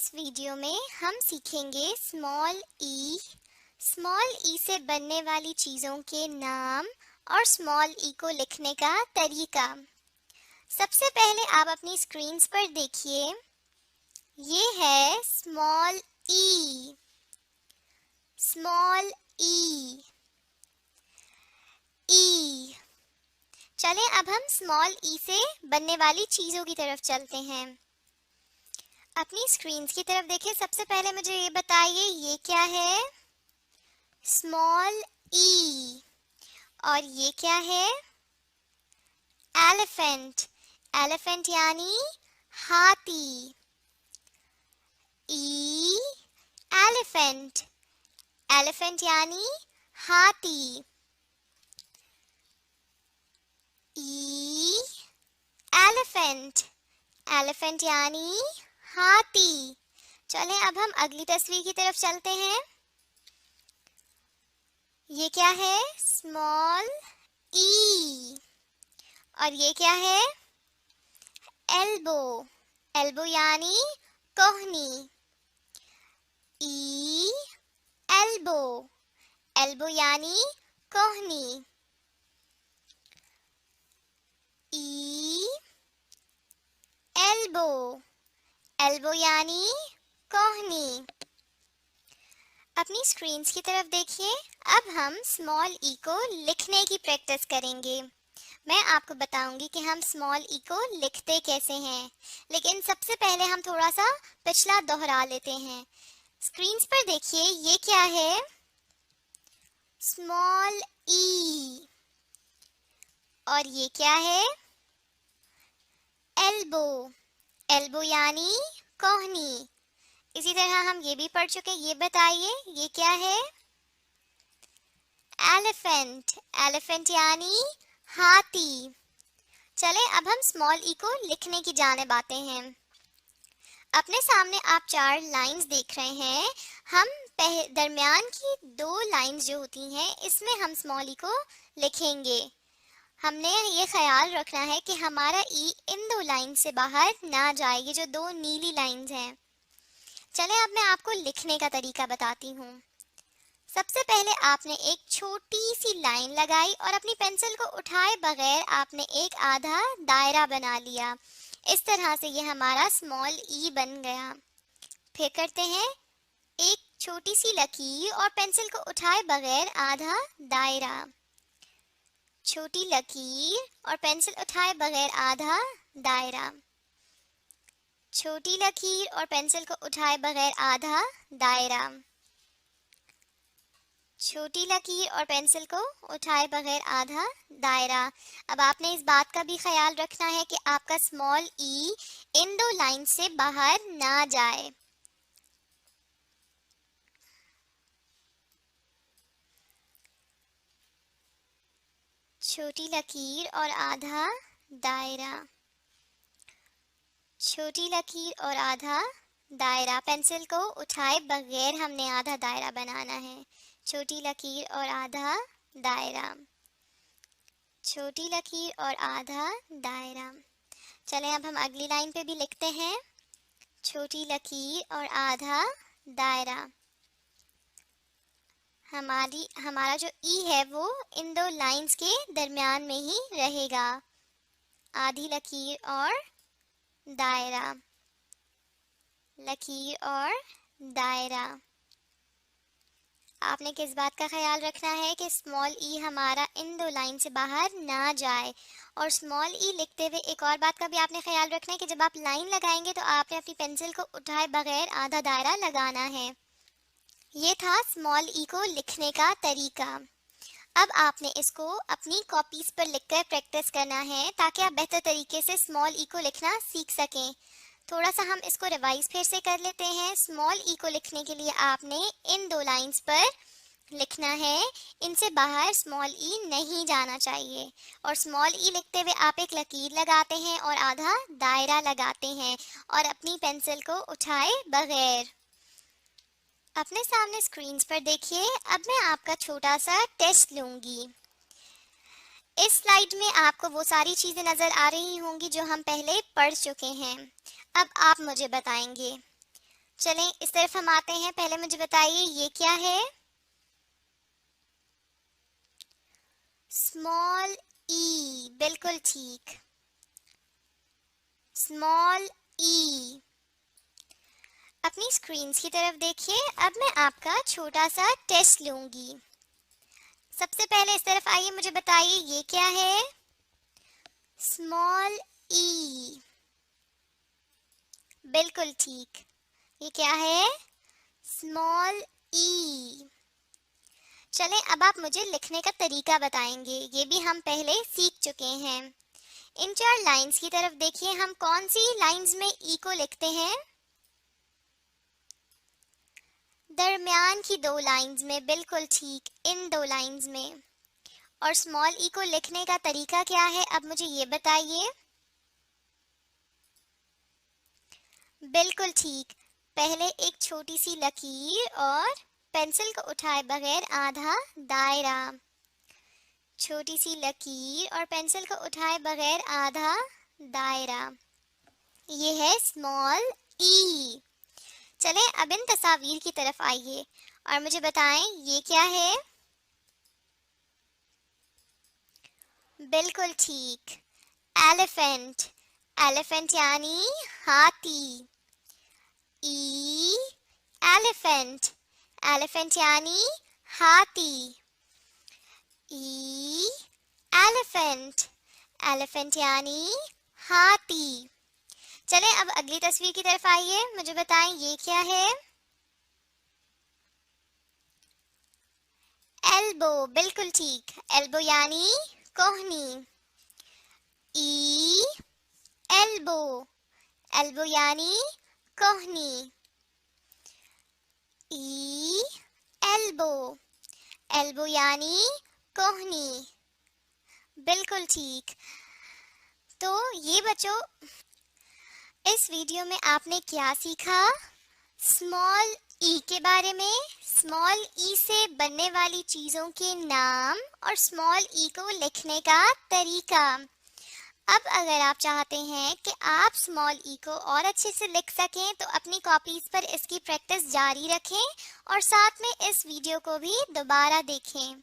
इस वीडियो में हम सीखेंगे स्मॉल ई से बनने वाली चीज़ों के नाम और स्मॉल ई को लिखने का तरीका। सबसे पहले आप अपनी स्क्रीन्स पर देखिए, ये है स्मॉल ई। स्मॉल ई ई चलें अब हम स्मॉल ई से बनने वाली चीज़ों की तरफ चलते हैं। अपनी स्क्रीन्स की तरफ देखिए। सबसे पहले मुझे ये बताइए, ये क्या है? स्मॉल ई। और ये क्या है? एलिफेंट। एलिफेंट यानी हाथी। ई एलिफेंट। एलिफेंट यानी हाथी। ई एलिफेंट। एलिफेंट यानी हाथी। चलें अब हम अगली तस्वीर की तरफ चलते हैं। ये क्या है? स्मॉल ई। और ये क्या है? एल्बो। एल्बो यानी कोहनी। ई एल्बो। एल्बो यानी कोहनी। ई एल्बो। एल्बो यानी कोहनी। अपनी स्क्रीन्स की तरफ देखिए। अब हम स्मॉल ई को लिखने की प्रैक्टिस करेंगे। मैं आपको बताऊंगी कि हम स्मॉल ई को लिखते कैसे हैं, लेकिन सबसे पहले हम थोड़ा सा पिछला दोहरा लेते हैं। स्क्रीन्स पर देखिए, ये क्या है? स्मॉल ई। और ये क्या है? एल्बो। एल्बो यानी कोहनी। इसी तरह हम ये भी पढ़ चुके। ये बताइए, ये क्या है? एलिफेंट। एलिफेंट यानी हाथी। चले अब हम स्मॉल ई को लिखने की जानिब आते हैं। अपने सामने आप 4 लाइंस देख रहे हैं। हम दरमियान की 2 लाइंस जो होती हैं, इसमें हम स्मॉल ई को लिखेंगे। हमने ये ख्याल रखना है कि हमारा ई इन 2 लाइन से बाहर ना जाए, ये जो 2 नीली लाइंस हैं। चलें अब मैं आपको लिखने का तरीका बताती हूँ। सबसे पहले आपने एक छोटी सी लाइन लगाई और अपनी पेंसिल को उठाए बगैर आपने एक आधा दायरा बना लिया। इस तरह से ये हमारा स्मॉल ई बन गया। फिर करते हैं एक छोटी सी लकीर और पेंसिल को उठाए बगैर आधा दायरा। छोटी लकीर और पेंसिल उठाए बगैर आधा दायरा। छोटी लकीर और पेंसिल को उठाए बगैर आधा दायरा। छोटी लकीर और पेंसिल को उठाए बगैर आधा दायरा। अब आपने इस बात का भी ख्याल रखना है कि आपका स्मॉल ई इन 2 लाइन से बाहर ना जाए। छोटी लकीर और आधा दायरा। छोटी लकीर और आधा दायरा। पेंसिल को उठाए बगैर हमने आधा दायरा बनाना है। छोटी लकीर और आधा दायरा। छोटी लकीर और आधा दायरा। चलें अब हम अगली लाइन पे भी लिखते हैं। छोटी लकीर और आधा दायरा। हमारा जो ई है वो इन 2 लाइंस के दरमियान में ही रहेगा। आधी लकीर और दायरा। लकीर और दायरा। आपने किस बात का ख्याल रखना है कि स्मॉल ई हमारा इन 2 लाइन से बाहर ना जाए। और स्मॉल ई लिखते हुए एक और बात का भी आपने ख्याल रखना है कि जब आप लाइन लगाएंगे तो आपने अपनी पेंसिल को उठाए बगैर आधा दायरा लगाना है। ये था स्मॉल ई को लिखने का तरीका। अब आपने इसको अपनी कॉपीज पर लिखकर प्रैक्टिस करना है ताकि आप बेहतर तरीके से स्मॉल ई को लिखना सीख सकें। थोड़ा सा हम इसको रिवाइज फिर से कर लेते हैं। स्मॉल ई को लिखने के लिए आपने इन 2 लाइंस पर लिखना है, इनसे बाहर स्मॉल ई नहीं जाना चाहिए। और स्मॉल ई लिखते हुए आप एक लकीर लगाते हैं और आधा दायरा लगाते हैं और अपनी पेंसिल को उठाए बगैर। अपने सामने स्क्रीन्स पर देखिए। अब मैं आपका छोटा सा टेस्ट लूंगी। इस स्लाइड में आपको वो सारी चीजें नजर आ रही होंगी जो हम पहले पढ़ चुके हैं। अब आप मुझे बताएंगे। चलें इस तरफ हम आते हैं। पहले मुझे बताइए ये क्या है? स्मॉल ई, बिल्कुल ठीक, स्मॉल ई। अपनी स्क्रीन की तरफ देखिए। अब मैं आपका छोटा सा टेस्ट लूंगी। सबसे पहले इस तरफ आइए, मुझे बताइए ये क्या है? स्मॉल ई, बिल्कुल ठीक। ये क्या है? स्मॉल ई। चलें अब आप मुझे लिखने का तरीका बताएंगे, ये भी हम पहले सीख चुके हैं। इन 4 लाइंस की तरफ देखिए, हम कौन सी लाइंस में ई को लिखते हैं? दरमियान की 2 लाइंस में, बिल्कुल ठीक, इन 2 लाइंस में। और स्मॉल ई को लिखने का तरीका क्या है, अब मुझे ये बताइए। बिल्कुल ठीक, पहले एक छोटी सी लकीर और पेंसिल को उठाए बगैर आधा दायरा। छोटी सी लकीर और पेंसिल को उठाए बगैर आधा दायरा, ये है स्मॉल ई। चलें अब इन तस्वीर की तरफ आइए और मुझे बताएं ये क्या है? बिल्कुल ठीक, एलिफेंट। एलिफेंट यानी हाथी। ई, एलिफेंट। एलिफेंट यानी हाथी। ई, एलिफेंट। एलिफेंट यानी हाथी। चलें अब अगली तस्वीर की तरफ आइए, मुझे बताएं ये क्या है? एल्बो, बिल्कुल ठीक, एल्बो यानी कोहनी। ई, एल्बो। एल्बो यानी कोहनी। ई, एल्बो। एल्बो यानी कोहनी, बिल्कुल ठीक। तो ये बच्चों, इस वीडियो में आपने क्या सीखा? स्मॉल ई के बारे में, स्मॉल ई से बनने वाली चीज़ों के नाम और स्मॉल ई को लिखने का तरीका। अब अगर आप चाहते हैं कि आप स्मॉल ई को और अच्छे से लिख सकें तो अपनी कॉपीज पर इसकी प्रैक्टिस जारी रखें और साथ में इस वीडियो को भी दोबारा देखें।